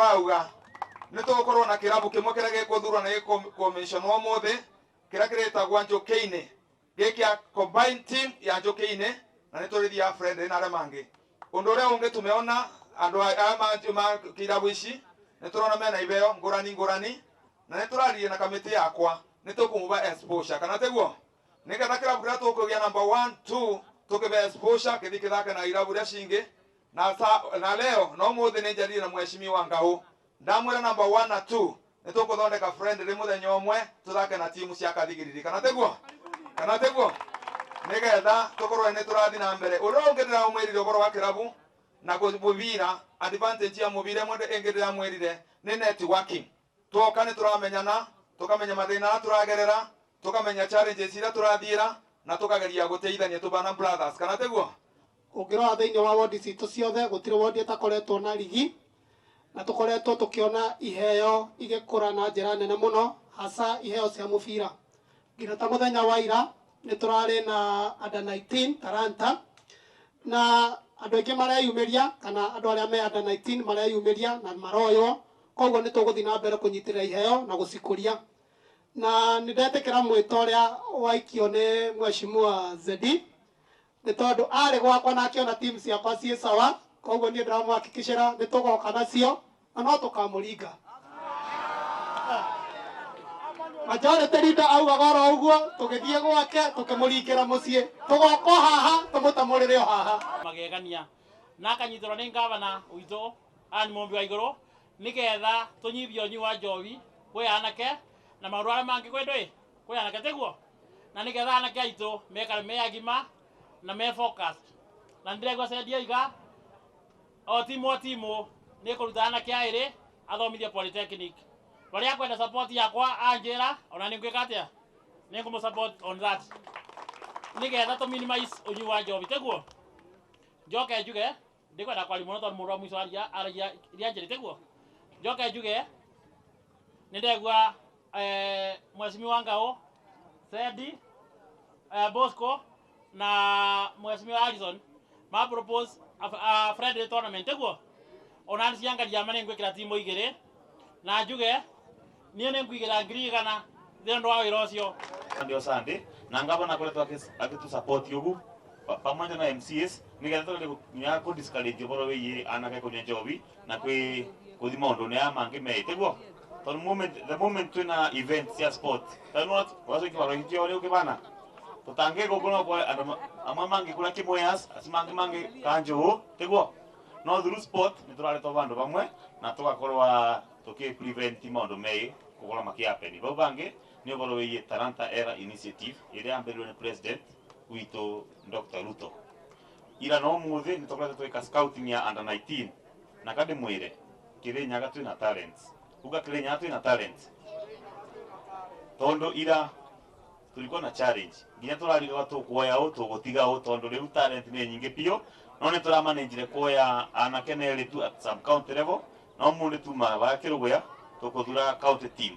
turauga nitugukorwo na kirabu kimwe kiria gikuthurwo na commission wa mothe kiria kiretagwo Njuki-ini gikia combined team ya Njuki-ini na niturithia friend na aria mangi undu uria ungi tumeona andu ma kirabu ici niturona mena ibeo ngurani na niturarie na kamiti yakwa nitukumuba exposure kana teguo nigetha kirabu kiria tukugia number 1 2 tukibe exposure kithikithake na irabu ria cingi na leo no muthe ni njarie na mheshimiwa Ngau ndamwira number 1 na 2 nitukuthondeka friendly muthenya umwe tuthake na timu cia kathigiriri kana teguo nigetha tukorwo ni turathi na mbere uria ungi ndiramwirire ugoro wa kirabu na gubira advantage ya mubire mwende ingi ndiramwirire ni networking tuoka ni turamenyana tukamenya mathina turagerera tukamenya challenges ira turathiira na tukageria guteithania tubana brothers kana teguo ungirora thiini wa ward citu ciothe gutire ward itakoretwo na ligi na tukoretwo tukiona iheo igikura na njira nene muno hasa iheo cia mubira ngira ta muthenya wa ira ni turari na under 19 Talanta na andu aingi mareyumiria kana andu aria me under 19 mareyumiria na maroyo koguo ni tuguthi na mbere kunyitirira iheo na gucikuria na nindetikira mwito uria waikio ni mheshimiwa Zedi ni tondu ari gwakwa na akiona team ciakwa cie sawa koguo ni ndiramwahakikishira ni tugoka nacio na no tukamuringa majority leader auga goro uguo tugithie gwake tukimuringira mucii tugoka haha tumutamurire haha magegania na kanyitirwo ni ngavana witu ani mombi wa iguru nigetha tunyibio nyu wa njovi kwi anake na maundu aria mangi kwi anake teguo na nigetha anake aitu mekare me agima na me focused na ndiregwa sendia iga o timu ni kuruta anake airi athomithia polytechnic baria kwenda support yakwa anjira ona ni ngwika atia ni ngumu support on that nigetha to minimize unyu wa njovi teguo njoke njuge ndikwenda kwari muno tondu mundu wa mwico aria njiri teguo njoke njuge nindegwa mheshimiwa Ngau Sedi Bosco na mheshimiwa Alison ma propose a friendly tournament teguo ona ciangaria mane ngwikira timu igiri na njuge nie ne ngwigira ngiri kana thendo wa wira ucio ndio sande na ngavana kuletwa akitu support yugu pamoja na MCS nigetha tunya ku discourage boro we anake kunya njovi na kwi kuthima undu ni amangi meteguo the moment tuna events ya sport tanwa wazo kiwaro hitio leo kibana tutange gukuna kwa amwe mangi kula kimoyas asimangi kanjo teguo no through sport niturale to vandu vamwe na tugakorwa tuki prevent maundu mei kugora makiapeni bo bange ni boro we Talanta Era Initiative ire ambelwe ni president wito Dr. Ruto ira no muthi ni tukorete twika scouting ya under 19 na kade mwire Kirinyaga twina talents uga Kirinyaga twina talents tondo ira tulikuwa na challenge nginya turari watu kuoya o tugutiga o tondo riu talent ni nyingi pio no ni tura manage kuoya anake neri tu at sub county level no mundu tu ma bakirugya tukuthura county team